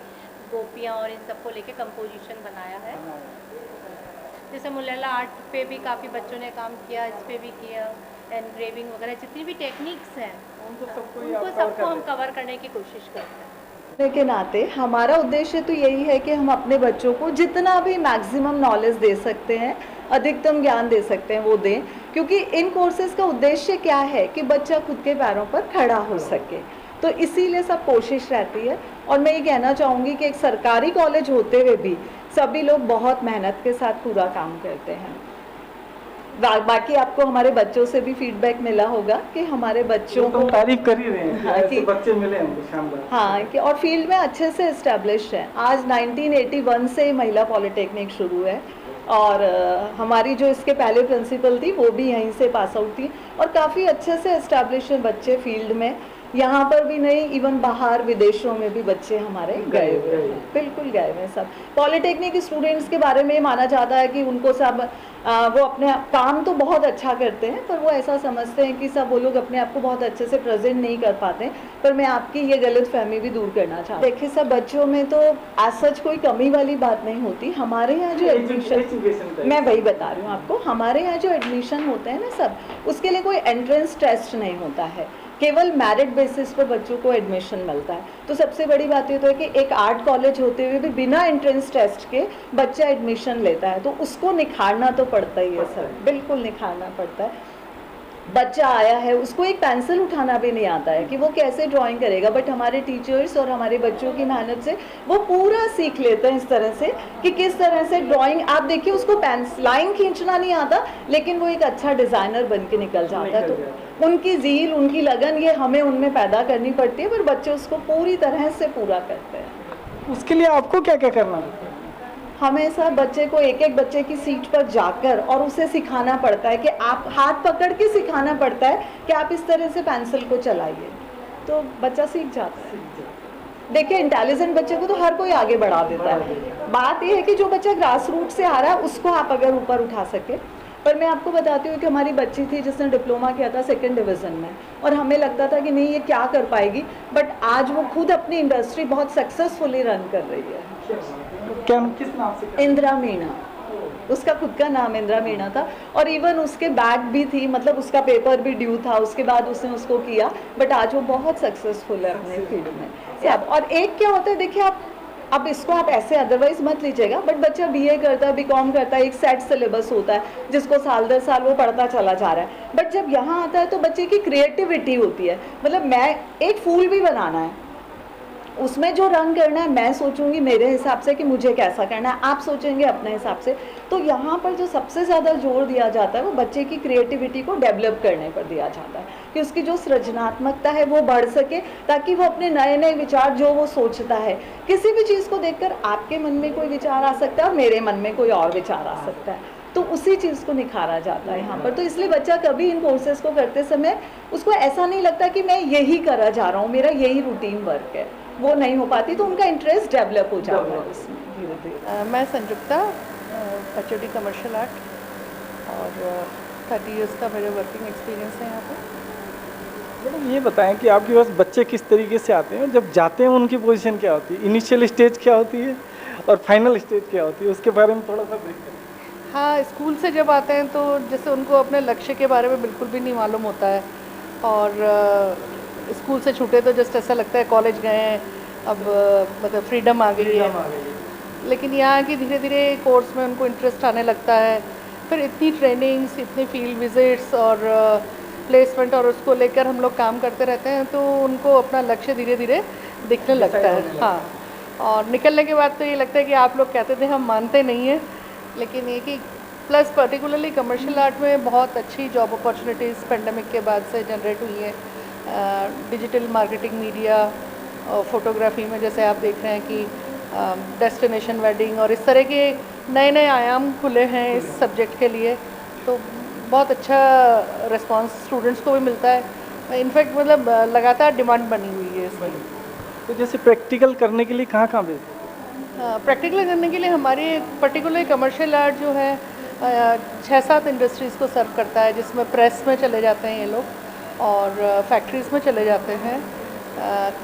[SPEAKER 4] गोपियाँ और इन सबको लेके कंपोजिशन बनाया है। जैसे मुल्ला आर्ट पे भी काफ़ी बच्चों ने काम किया, इस पे भी किया, एनग्रेविंग वगैरह जितनी भी टेक्निक्स हैं उनको सबको हम कवर करने की कोशिश करते हैं।
[SPEAKER 5] के नाते हमारा उद्देश्य तो यही है कि हम अपने बच्चों को जितना भी मैक्सिमम नॉलेज दे सकते हैं, अधिकतम ज्ञान दे सकते हैं वो दें, क्योंकि इन कोर्सेज का उद्देश्य क्या है कि बच्चा खुद के पैरों पर खड़ा हो सके। तो इसीलिए सब कोशिश रहती है। और मैं ये कहना चाहूँगी कि एक सरकारी कॉलेज होते हुए भी सभी लोग बहुत मेहनत के साथ पूरा काम करते हैं। बाकी आपको हमारे बच्चों से भी फीडबैक मिला होगा कि हमारे बच्चों को
[SPEAKER 3] तारीफ कर ही रहे हैं कि
[SPEAKER 5] हाँ,
[SPEAKER 3] ऐसे
[SPEAKER 5] कि
[SPEAKER 3] बच्चे मिले हमको शानदार।
[SPEAKER 5] हाँ कि और फील्ड में अच्छे से इस्टेब्लिश है। आज 1981 से महिला पॉलिटेक्निक शुरू है और हमारी जो इसके पहले प्रिंसिपल थी वो भी यहीं से पास आउट थी और काफ़ी अच्छे से इस्टेब्लिश हैं बच्चे फील्ड में। यहाँ पर भी नहीं, इवन बाहर विदेशों में भी बच्चे हमारे गए हुए हैं, बिल्कुल गए हुए हैं सब। पॉलिटेक्निक स्टूडेंट्स के बारे में माना जाता है कि उनको सब वो अपने काम तो बहुत अच्छा करते हैं, पर वो ऐसा समझते हैं कि सब वो लोग अपने आप को बहुत अच्छे से प्रेजेंट नहीं कर पाते। पर मैं आपकी ये गलत फहमी भी दूर करना चाहती हूँ। देखिए सब बच्चों में तो एज सच कोई कमी वाली बात नहीं होती। हमारे यहाँ जो एडमिशन, मैं वही बता रही हूँ आपको, हमारे यहाँ जो एडमिशन होते हैं ना सब, उसके लिए कोई एंट्रेंस टेस्ट नहीं होता है, केवल मेरिट बेसिस पर बच्चों को एडमिशन मिलता है। तो सबसे बड़ी बात ये तो है कि एक आर्ट कॉलेज होते हुए भी बिना एंट्रेंस टेस्ट के बच्चा एडमिशन लेता है, तो उसको निखारना तो पड़ता ही है सर, बिल्कुल निखारना पड़ता है। बच्चा आया है, उसको एक पेंसिल उठाना भी नहीं आता है कि वो कैसे ड्राइंग करेगा, बट हमारे टीचर्स और हमारे बच्चों की मेहनत से वो पूरा सीख लेते हैं इस तरह से कि किस तरह से ड्राइंग। आप देखिए उसको लाइन खींचना नहीं आता, लेकिन वो एक अच्छा डिज़ाइनर बन के निकल जाता है। तो उनकी ज़ील, उनकी लगन, ये हमें उनमें पैदा करनी पड़ती है, पर बच्चे उसको पूरी तरह से पूरा करते हैं।
[SPEAKER 3] उसके लिए आपको क्या क्या करना है?
[SPEAKER 5] हमेशा बच्चे को एक एक बच्चे की सीट पर जाकर और उसे सिखाना पड़ता है कि आप हाथ पकड़ के सिखाना पड़ता है कि आप इस तरह से पेंसिल को चलाइए, तो बच्चा सीख जाता है। देखिए इंटेलिजेंट बच्चे को तो हर कोई आगे बढ़ा देता है। बात यह है कि जो बच्चा ग्रास रूट से आ रहा है उसको आप अगर ऊपर उठा सके। पर मैं आपको बताती हूँ कि हमारी बच्ची थी जिसने डिप्लोमा किया था 2nd डिवीज़न में, और हमें लगता था कि नहीं ये क्या कर पाएगी, बट आज वो खुद अपनी इंडस्ट्री बहुत सक्सेसफुली रन कर रही है।
[SPEAKER 3] क्या, किस नाम से?
[SPEAKER 5] इंदिरा मीणा, उसका खुद का नाम इंदिरा मीणा था, और इवन उसके बैक भी थी, मतलब उसका पेपर भी ड्यू था, उसके बाद उसने उसको किया, बट आज वो बहुत सक्सेसफुल है अपने फील्ड में। और एक क्या होता है, देखिए अब इसको आप ऐसे अदरवाइज मत लीजिएगा, बट बच्चा BA करता है, BCom करता है, एक सेट सिलेबस होता है जिसको साल दर साल वो पढ़ता चला जा रहा है। बट जब यहाँ आता है तो बच्चे की क्रिएटिविटी होती है, मतलब मैं एक फूल भी बनाना है, उसमें जो रंग करना है मैं सोचूंगी मेरे हिसाब से कि मुझे कैसा करना है, आप सोचेंगे अपने हिसाब से। तो यहाँ पर जो सबसे ज़्यादा जोर दिया जाता है वो बच्चे की क्रिएटिविटी को डेवलप करने पर दिया जाता है कि उसकी जो सृजनात्मकता है वो बढ़ सके, ताकि वो अपने नए नए विचार जो वो सोचता है, किसी भी चीज़ को देखकर आपके मन में कोई विचार आ सकता है और मेरे मन में कोई और विचार आ सकता है, तो उसी चीज़ को निखारा जाता है यहाँ पर। तो इसलिए बच्चा कभी इन कोर्सेज को करते समय उसको ऐसा नहीं लगता कि मैं यही करा जा रहा हूँ, मेरा यही रूटीन वर्क है, वो नहीं हो पाती, तो उनका इंटरेस्ट डेवलप हो जाता है इसमें धीरे धीरे।
[SPEAKER 4] मैं संजुक्ता, HOD कमर्शियल आर्ट, और 30 इयर्स का मेरे वर्किंग एक्सपीरियंस है यहाँ पर।
[SPEAKER 3] मैडम ये बताएं कि आपके पास बच्चे किस तरीके से आते हैं, जब जाते हैं उनकी पोजीशन क्या होती है, इनिशियल स्टेज क्या होती है और फाइनल स्टेज क्या होती है, उसके बारे में थोड़ा सा ब्रीफ करें।
[SPEAKER 4] हाँ, स्कूल से जब आते हैं तो जैसे उनको अपने लक्ष्य के बारे में बिल्कुल भी नहीं मालूम होता है, और स्कूल से छूटे तो जस्ट ऐसा लगता है कॉलेज गए हैं, अब मतलब फ्रीडम आ गई है। लेकिन यहाँ की धीरे धीरे कोर्स में उनको इंटरेस्ट आने लगता है, फिर इतनी ट्रेनिंग्स, इतनी फील्ड विजिट्स और प्लेसमेंट, और उसको लेकर हम लोग काम करते रहते हैं, तो उनको अपना लक्ष्य धीरे धीरे दिखने लगता है। हाँ, और निकलने के बाद तो ये लगता है कि आप लोग कहते थे हम मानते नहीं हैं, लेकिन ये कि प्लस पर्टिकुलरली कमर्शियल आर्ट में बहुत अच्छी जॉब अपॉर्चुनिटीज़ पेंडेमिक के बाद से जनरेट हुई हैं। डिजिटल मार्केटिंग, मीडिया और फोटोग्राफी में जैसे आप देख रहे हैं कि डेस्टिनेशन वेडिंग और इस तरह के नए नए आयाम खुले हैं इस सब्जेक्ट के लिए, तो बहुत अच्छा रिस्पांस स्टूडेंट्स को भी मिलता है। इनफैक्ट मतलब लगातार डिमांड बनी हुई है इसमें।
[SPEAKER 3] तो जैसे प्रैक्टिकल करने के लिए कहाँ कहाँ भेजते हैं?
[SPEAKER 4] प्रैक्टिकल करने के लिए हमारी पर्टिकुलर कमर्शियल आर्ट जो है 6-7 इंडस्ट्रीज़ को सर्व करता है, जिसमें प्रेस में चले जाते हैं ये लोग और फैक्ट्रीज़ में चले जाते हैं,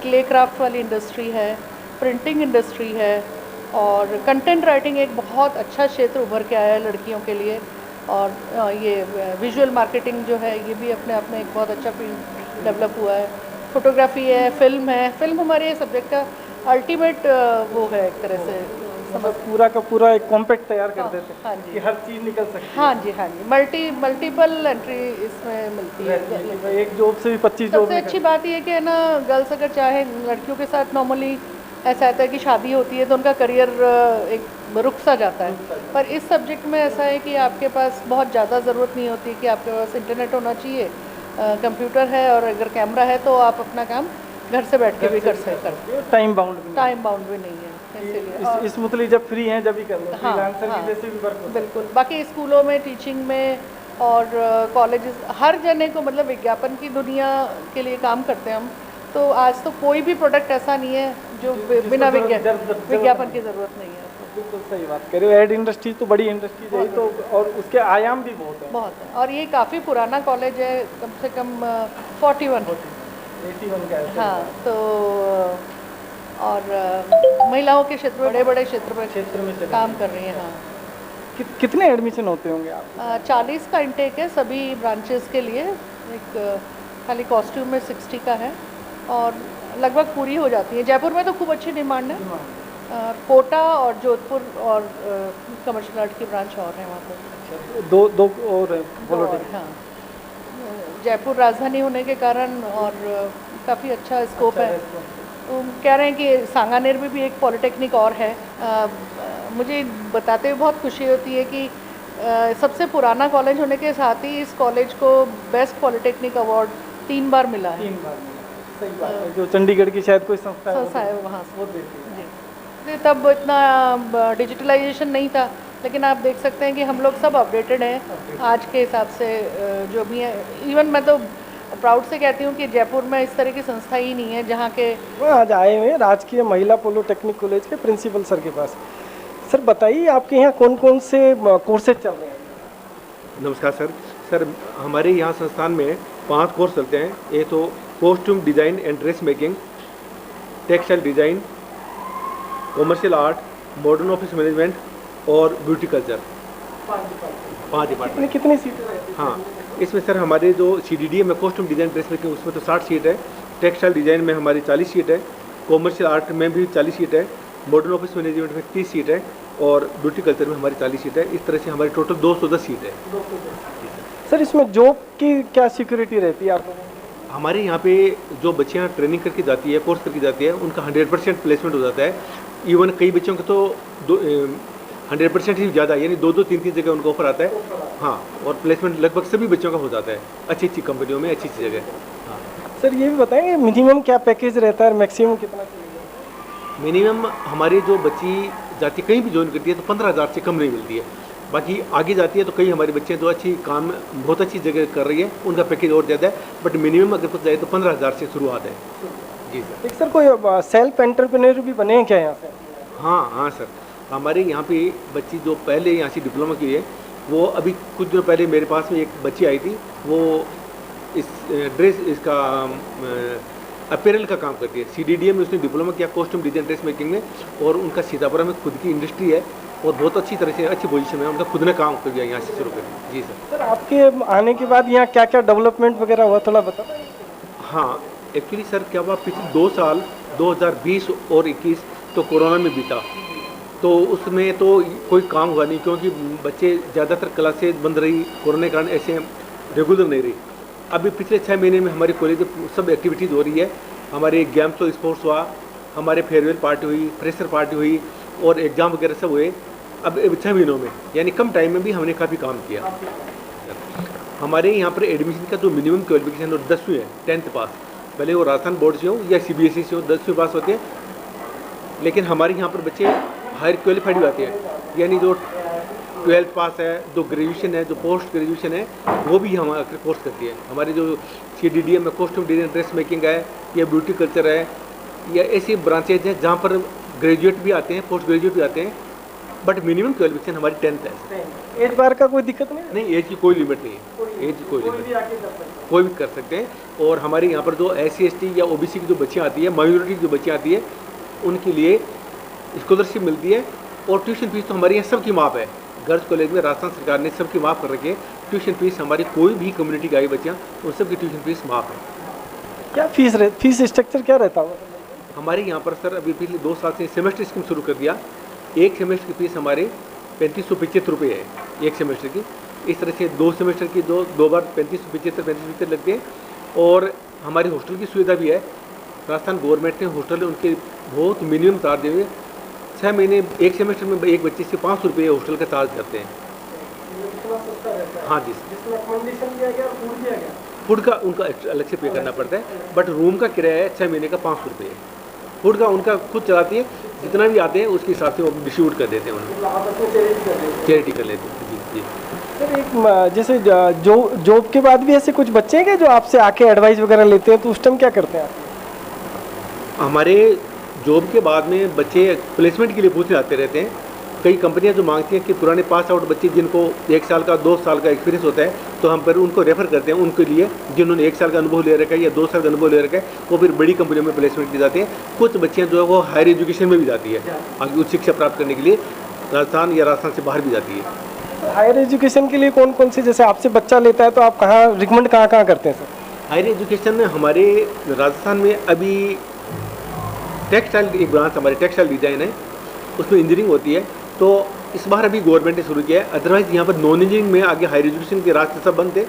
[SPEAKER 4] क्ले क्राफ्ट वाली इंडस्ट्री है, प्रिंटिंग इंडस्ट्री है, और कंटेंट राइटिंग एक बहुत अच्छा क्षेत्र उभर के आया है लड़कियों के लिए, और ये विजुअल मार्केटिंग जो है ये भी अपने आप में एक बहुत अच्छा फील्ड डेवलप हुआ है। फोटोग्राफी है, फिल्म है, फिल्म हमारे सब्जेक्ट का अल्टीमेट वो है एक तरह से
[SPEAKER 3] मतलब पूरा का पूरा एक कॉम्पैक्ट तैयार कर
[SPEAKER 4] हाँ,
[SPEAKER 3] देते
[SPEAKER 4] हाँ
[SPEAKER 3] हैं
[SPEAKER 4] जी।
[SPEAKER 3] कि हर चीज़ निकल सकती है।
[SPEAKER 4] हाँ जी, हाँ जी, मल्टीपल एंट्री इसमें मिलती है।
[SPEAKER 3] एक जॉब से भी 25 जॉब
[SPEAKER 4] सबसे अच्छी बात ये है कि है ना, गर्ल्स अगर चाहे, लड़कियों के साथ नॉर्मली ऐसा रहता है कि शादी होती है तो उनका करियर एक रुक सा जाता है, पर इस सब्जेक्ट में ऐसा है कि आपके पास बहुत ज़्यादा ज़रूरत नहीं होती कि आपके पास इंटरनेट होना चाहिए, कंप्यूटर है और अगर कैमरा है तो आप अपना काम घर से बैठ के भी कर सकते हैं।
[SPEAKER 3] टाइम बाउंड भी
[SPEAKER 4] टाइम बाउंड भी नहीं है इसीलिए। और-
[SPEAKER 3] स्मूथली जब फ्री हैं जब ही कर लो,
[SPEAKER 4] हाँ,
[SPEAKER 3] फ्रीलांसर
[SPEAKER 4] हाँ,
[SPEAKER 3] की जैसे भी वर्क होता है।
[SPEAKER 4] बिल्कुल। बाकी स्कूलों में, टीचिंग में और कॉलेजेस, हर जने को मतलब विज्ञापन की दुनिया के लिए काम करते हैं हम, तो आज तो कोई भी प्रोडक्ट ऐसा नहीं है जो बिना विज्ञापन की ज़रूरत नहीं है।
[SPEAKER 3] बिल्कुल सही बात कह रहे हो। एड इंडस्ट्री तो बड़ी इंडस्ट्री है तो, और उसके आयाम भी बहुत है।
[SPEAKER 4] बहुत है, और ये काफ़ी पुराना कॉलेज है, कम से कम 41।
[SPEAKER 3] 81 का है।
[SPEAKER 4] हाँ, तो और महिलाओं के क्षेत्र में, बड़े बड़े क्षेत्र में
[SPEAKER 3] चल
[SPEAKER 4] काम कर रही हैं। हाँ,
[SPEAKER 3] कितने एडमिशन होते होंगे आप?
[SPEAKER 4] 40 का इंटेक है सभी ब्रांचेस के लिए। एक खाली कॉस्ट्यूम में 60 का है और लगभग पूरी हो जाती है। जयपुर में तो खूब अच्छी डिमांड है। कोटा और जोधपुर और कमर्शियल आर्ट की ब्रांच और है वहाँ पर।
[SPEAKER 3] दो और
[SPEAKER 4] और हाँ, जयपुर राजधानी होने के कारण और काफ़ी अच्छा स्कोप है। तो कह रहे हैं कि सांगानेर में भी एक पॉलिटेक्निक और है। मुझे बताते हुए बहुत खुशी होती है कि सबसे पुराना कॉलेज होने के साथ ही इस कॉलेज को बेस्ट पॉलिटेक्निक अवार्ड 3 बार मिला है।
[SPEAKER 3] 3 बार सही बात है। जो चंडीगढ़ की शायद कोई संस्था
[SPEAKER 4] है वहाँ से।
[SPEAKER 3] वो देती है।
[SPEAKER 4] जी, तब इतना डिजिटलाइजेशन नहीं था, लेकिन आप देख सकते हैं कि हम लोग सब अपडेटेड हैं आज के हिसाब से। जो भी है, इवन मैं तो प्राउड से कहती हूँ कि जयपुर में इस तरह की संस्था ही नहीं है जहाँ के।
[SPEAKER 3] वो आज आए हुए हैं राजकीय महिला पॉलिटेक्निक कॉलेज के प्रिंसिपल सर के पास। सर बताइए आपके यहाँ कौन कौन से कोर्सेज चल रहे हैं?
[SPEAKER 6] नमस्कार सर हमारे यहाँ संस्थान में 5 कोर्स चलते हैं। एक तो costume design and dress making, textile design, commercial art, modern office management और ब्यूटी कल्चर। 5 डिपार्टमेंट।
[SPEAKER 3] कितनी सीटें रहती हैं?
[SPEAKER 6] हाँ, इसमें सर हमारे जो CDDA में कॉस्ट्यूम डिज़ाइन ड्रेस मेकिंग उसमें तो 60 सीट है, टेक्सटाइल डिज़ाइन में हमारी 40 सीट है, कॉमर्शियल आर्ट में भी 40 सीट है, मॉडर्न ऑफिस मैनेजमेंट में 30 सीट है और ब्यूटी कल्चर में हमारी 40 सीट है। इस तरह से हमारी टोटल 210 सीट है।
[SPEAKER 3] सर इसमें जॉब की क्या सिक्योरिटी रहती है आप लोगों की?
[SPEAKER 6] हमारे यहाँ पे जो बच्चियाँ ट्रेनिंग करके जाती है, कोर्स करके जाती है, उनका 100% प्लेसमेंट हो जाता है। इवन कई बच्चों को तो 100% ही ज़्यादा, यानी 2-2, 3-3 जगह उनको ऑफर आता है। हाँ, और प्लेसमेंट लगभग सभी बच्चों का हो जाता है अच्छी अच्छी कंपनियों में, अच्छी अच्छी जगह। हाँ,
[SPEAKER 3] सर ये भी बताएंगे मिनिमम क्या पैकेज रहता है और मैक्सिमम कितना चाहिए?
[SPEAKER 6] मिनिमम हमारी जो बच्ची जाती है कहीं भी ज्वाइन करती है तो 15,000 से कम नहीं मिलती है। बाकी आगे जाती है तो कई हमारी बच्चे जो अच्छी काम बहुत अच्छी जगह कर रही है उनका पैकेज और ज़्यादा है, बट मिनिमम अगर कुछ जाए तो 15,000 से शुरुआत है। जी सर।
[SPEAKER 3] एक सर कोई सेल्फ एंटरप्रेन्योर भी बने हैं क्या यहाँ से?
[SPEAKER 6] हाँ सर, हमारे यहाँ पे बच्ची जो पहले यहाँ से डिप्लोमा की है वो अभी कुछ दिनों पहले मेरे पास में एक बच्ची आई थी, वो इस इसका अपीयरल का काम करती है। CDDA में उसने डिप्लोमा किया कॉस्ट्यूम डिजाइन ड्रेस मेकिंग में, और उनका सीतापुरा में खुद की इंडस्ट्री है और बहुत अच्छी तरह से अच्छी पोजीशन में उनका खुद ने काम कर दिया यहाँ से शुरू कर। जी सर।
[SPEAKER 3] सर आपके आने के बाद यहाँ क्या क्या डेवलपमेंट वगैरह हुआ थोड़ा बता।
[SPEAKER 6] हाँ, एक्चुअली सर क्या हुआ, पिछले 2 साल 2020 और 21 तो कोरोना में बीता, तो उसमें तो कोई काम हुआ नहीं क्योंकि बच्चे ज़्यादातर क्लासेज बंद रही, कोरोना के कारण ऐसे रेगुलर नहीं रही। अभी पिछले 6 महीने में हमारी कॉलेज में सब एक्टिविटीज़ हो रही है। हमारे गेम्स तो स्पोर्ट्स हुआ, हमारे फेयरवेल पार्टी हुई, फ्रेशर पार्टी हुई और एग्ज़ाम वगैरह सब हुए। अब 6 महीनों में यानी कम टाइम में भी हमने काफ़ी काम किया। हमारे यहाँ पर एडमिशन का जो मिनिमम क्वालिफिकेशन और 10वीं है, 10th पास, भले वो राजस्थान बोर्ड से हो या CBSE से हो, 10वीं पास होते हैं। लेकिन हमारे यहाँ पर बच्चे हायर क्वालिफाइड भी आते हैं, यानी जो 12th पास है, जो ग्रेजुएशन है, जो पोस्ट ग्रेजुएशन है, वो भी हम आकर कोर्स करती है। हमारे जो CDDA में कॉस्ट्यूम डिजाइन ड्रेस मेकिंग है या ब्यूटी कल्चर है या ऐसी ब्रांचेज हैं जहाँ पर ग्रेजुएट भी आते हैं, पोस्ट ग्रेजुएट भी आते हैं, बट मिनिमम क्वालिफिकेशन हमारी 10th है।
[SPEAKER 3] एज बार का कोई दिक्कत नहीं?
[SPEAKER 6] नहीं, एज की कोई लिमिट नहीं है, एज की कोई लिमिट नहीं, कोई भी कर सकते हैं। और हमारे यहाँ पर जो SC ST या OBC की जो बच्चियाँ आती है, माइनॉरिटी की जो बच्चियाँ आती है, उनके लिए स्कॉलरशिप मिलती है और ट्यूशन फीस तो हमारे यहाँ सबकी माफ़ है। गर्ल्स कॉलेज में राजस्थान सरकार ने सबकी माफ़ कर रखी है। ट्यूशन फीस हमारी कोई भी कम्युनिटी की आई बच्चियाँ उन सबकी ट्यूशन फीस माफ़ है।
[SPEAKER 3] क्या फीस स्ट्रक्चर क्या रहता होगा?
[SPEAKER 6] हमारे यहाँ पर सर अभी पिछले 2 साल से सेमेस्टर स्कीम शुरू कर दिया। एक सेमेस्टर की फीस हमारे 3575 रुपये है एक सेमेस्टर की। इस तरह से 2 सेमेस्टर की दो बार 3575 लगते हैं। और हमारी हॉस्टल की सुविधा भी है। राजस्थान गवर्नमेंट ने हॉस्टल उनके बहुत मिनिमम चार्ज दिए। 6 महीने एक सेमेस्टर में एक बच्चे से 500 रुपये हॉस्टल का चार्ज करते हैं। हाँ जी, फूड का उनका अलग से पे करना पड़ता है, बट रूम का किराया है 6 महीने का 500 रुपये है। फूड का उनका खुद चलाती है, जितना भी आते हैं उसके हिसाब से वो डिस्ट्रीब्यूट कर देते हैं उन्हें, चैरिटी कर लेते हैं। जी जी
[SPEAKER 3] सर एक जैसे जॉब के बाद भी ऐसे कुछ बच्चे हैं जो आपसे आके एडवाइस वगैरह लेते हैं, तो उस टाइम क्या करते हैं आप?
[SPEAKER 6] हमारे जॉब के बाद में बच्चे प्लेसमेंट के लिए पूछने आते रहते हैं। कई कंपनियां जो मांगती हैं कि पुराने पास आउट बच्चे जिनको 1 साल का 2 साल का एक्सपीरियंस होता है, तो हम फिर उनको रेफ़र करते हैं उनके लिए, जिन्होंने 1 साल का अनुभव ले रखा है या 2 साल का अनुभव ले रखा है, वो फिर बड़ी कंपनियों में प्लेसमेंट की जाती हैं। कुछ बच्चियाँ जो है वो हायर एजुकेशन में भी जाती है, आगे उच्च शिक्षा प्राप्त करने के लिए राजस्थान या राजस्थान से बाहर भी जाती है।
[SPEAKER 3] हायर एजुकेशन के लिए कौन कौन से, जैसे आपसे बच्चा लेता है तो आप कहाँ रिकमेंड कहाँ करते हैं सर?
[SPEAKER 6] हायर एजुकेशन में हमारे राजस्थान में अभी टेक्सटाइल एक ब्रांच हमारी टेक्सटाइल डिज़ाइन है, उसमें इंजीनियरिंग होती है, तो इस बार अभी गवर्नमेंट ने शुरू किया है। अदरवाइज़ यहाँ पर नॉन इंजीनियरिंग में आगे हायर एजुकेशन के रास्ते सब बंद थे,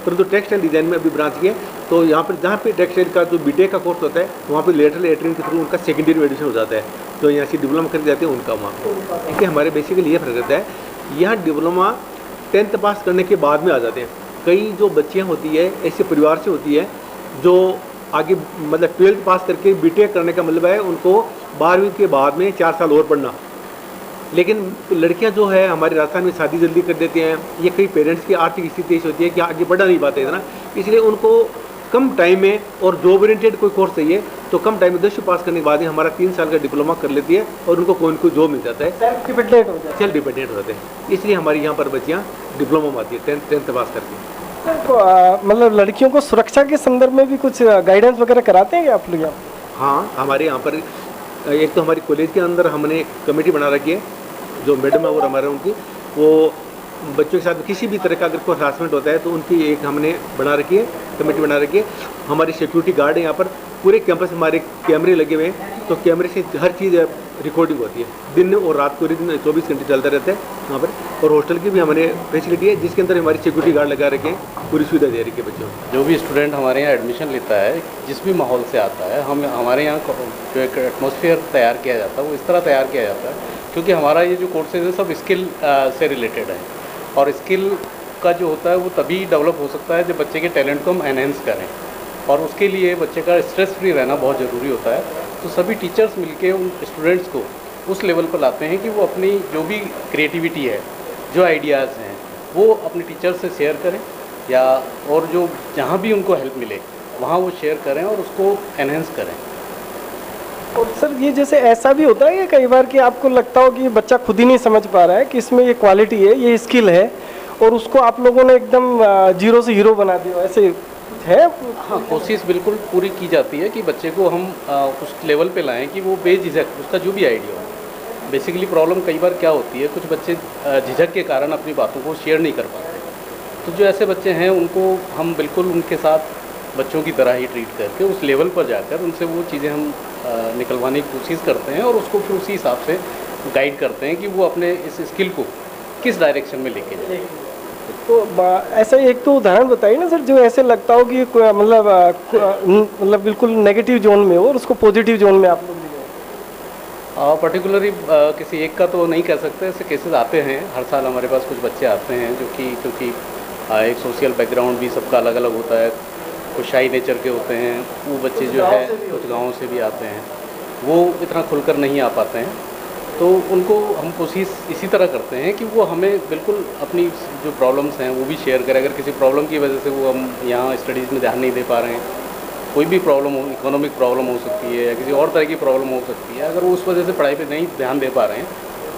[SPEAKER 6] परंतु टेक्सटाइल डिज़ाइन में अभी ब्रांच की है। तो यहाँ पर जहाँ पे टेक्सटाइल का जो बीटेक का कोर्स होता है, वहाँ पे लेटरल एंट्री के थ्रू उनका सेकेंडरी एडमिशन हो जाता है, तो यहाँ से डिप्लोमा करके जाते हैं उनका वहाँ। देखिए हमारे बेसिकली ये फर्क रहता है, यहाँ डिप्लोमा 10th पास करने के बाद में आ जाते हैं। कई जो बच्चियाँ होती है ऐसे परिवार से होती है जो आगे मतलब 12th पास करके बीटेक करने का मतलब है उनको 12वीं के बाद में 4 साल और पढ़ना। लेकिन लड़कियां जो है हमारे राजस्थान में शादी जल्दी कर देती हैं, ये कई पेरेंट्स की आर्थिक स्थिति ऐसी होती है कि आगे बढ़ा नहीं पाते इतना, इसलिए उनको कम टाइम में और जॉब ओरिएंटेड कोई कोर्स चाहिए, तो कम टाइम में 10वीं पास करने के बाद ही हमारा 3 साल का डिप्लोमा कर लेती है और उनको कोई कोई जॉब मिल जाता है, सेल्फ डिपेंडेंट हो जाते हैं। इसलिए हमारी यहाँ पर बच्चियाँ डिप्लोमा में आती है 10th पास करके।
[SPEAKER 3] तो मतलब लड़कियों को सुरक्षा के संदर्भ में भी कुछ गाइडेंस वगैरह कराते हैं आप लोग यहाँ?
[SPEAKER 6] हाँ, हमारे यहाँ पर एक तो हमारी कॉलेज के अंदर हमने कमेटी बना रखी है, जो मैडम है और हमारे उनकी, वो बच्चों के साथ किसी भी तरह का अगर कोई हरासमेंट होता है तो उनकी एक हमने बना रखी है, कमेटी बना रखी है। हमारी सिक्योरिटी गार्ड है यहाँ पर, पूरे कैंपस में हमारे कैमरे लगे हुए हैं, तो कैमरे से हर चीज़ रिकॉर्डिंग होती है, दिन और रात को 24 घंटे चलता रहता है वहाँ पर। और हॉस्टल की भी हमारे फैसिलिटी है जिसके अंदर हमारी सिक्योरिटी गार्ड लगा रखे हैं, पूरी सुविधा दे रखी है बच्चों को।
[SPEAKER 7] जो भी स्टूडेंट हमारे यहाँ एडमिशन लेता है, जिस भी माहौल से आता है, हमारे यहाँ जो एक एटमॉस्फेयर तैयार किया जाता है वो इस तरह तैयार किया जाता है, क्योंकि हमारा ये जो कोर्सेज है सब स्किल से रिलेटेड है, और स्किल का जो होता है वो तभी डेवलप हो सकता है जब बच्चे के टैलेंट को हम एनहेंस करें, और उसके लिए बच्चे का स्ट्रेस फ्री रहना बहुत ज़रूरी होता है। तो सभी टीचर्स मिलके उन स्टूडेंट्स को उस लेवल पर लाते हैं कि वो अपनी जो भी क्रिएटिविटी है, जो आइडियाज़ हैं, वो अपने टीचर से शेयर करें, या और जो जहाँ भी उनको हेल्प मिले वहाँ वो शेयर करें और उसको एनहेंस करें।
[SPEAKER 3] और सर ये जैसे ऐसा भी होता है कि कई बार कि आपको लगता हो कि ये बच्चा खुद ही नहीं समझ पा रहा है कि इसमें ये क्वालिटी है, ये स्किल है, और उसको आप लोगों ने एकदम जीरो से हीरो बना दिया, ऐसे है?
[SPEAKER 7] हाँ, कोशिश बिल्कुल पूरी की जाती है कि बच्चे को हम उस लेवल पे लाएं कि वो बेझिझक उसका जो भी आइडिया हो। बेसिकली प्रॉब्लम कई बार क्या होती है, कुछ बच्चे झिझक के कारण अपनी बातों को शेयर नहीं कर पाते, तो जो ऐसे बच्चे हैं उनको हम बिल्कुल उनके साथ बच्चों की तरह ही ट्रीट करके उस लेवल पर जाकर उनसे वो चीज़ें हम निकलवाने की कोशिश करते हैं, और उसको फिर उसी हिसाब से गाइड करते हैं कि वो अपने इस स्किल को किस डायरेक्शन में लेके जाए।
[SPEAKER 3] तो ऐसा एक तो उदाहरण बताइए ना सर, जो ऐसे लगता हो कि मतलब बिल्कुल नेगेटिव जोन में हो और उसको पॉजिटिव जोन में आप लोग ले।
[SPEAKER 7] पर्टिकुलरली किसी एक का तो नहीं कह सकते, ऐसे केसेस आते हैं हर साल हमारे पास। कुछ बच्चे आते हैं जो कि क्योंकि एक सोशल बैकग्राउंड भी सबका अलग अलग होता है, कुछ शाई नेचर के होते हैं, वो बच्चे जो है कुछ गाँव से भी आते हैं, वो इतना खुलकर नहीं आ पाते हैं, तो उनको हम कोशिश इसी तरह करते हैं कि वो हमें बिल्कुल अपनी जो प्रॉब्लम्स हैं वो भी शेयर करें। अगर किसी प्रॉब्लम की वजह से वो हम यहाँ स्टडीज़ में ध्यान नहीं दे पा रहे हैं, कोई भी प्रॉब्लम हो, इकोनॉमिक प्रॉब्लम हो सकती है या किसी और तरह की प्रॉब्लम हो सकती है, अगर वो उस वजह से पढ़ाई पे नहीं ध्यान दे पा रहे हैं,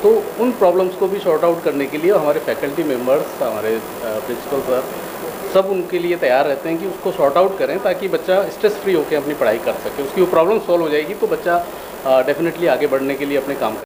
[SPEAKER 7] तो उन प्रॉब्लम्स को भी सॉर्ट आउट करने के लिए हमारे फैकल्टी मेम्बर्स, हमारे प्रिंसिपल सर, सब उनके लिए तैयार रहते हैं कि उसको सॉर्ट आउट करें, ताकि बच्चा स्ट्रेस फ्री होकर अपनी पढ़ाई कर सके। उसकी वो प्रॉब्लम सॉल्व हो जाएगी तो बच्चा डेफिनेटली आगे बढ़ने के लिए अपने काम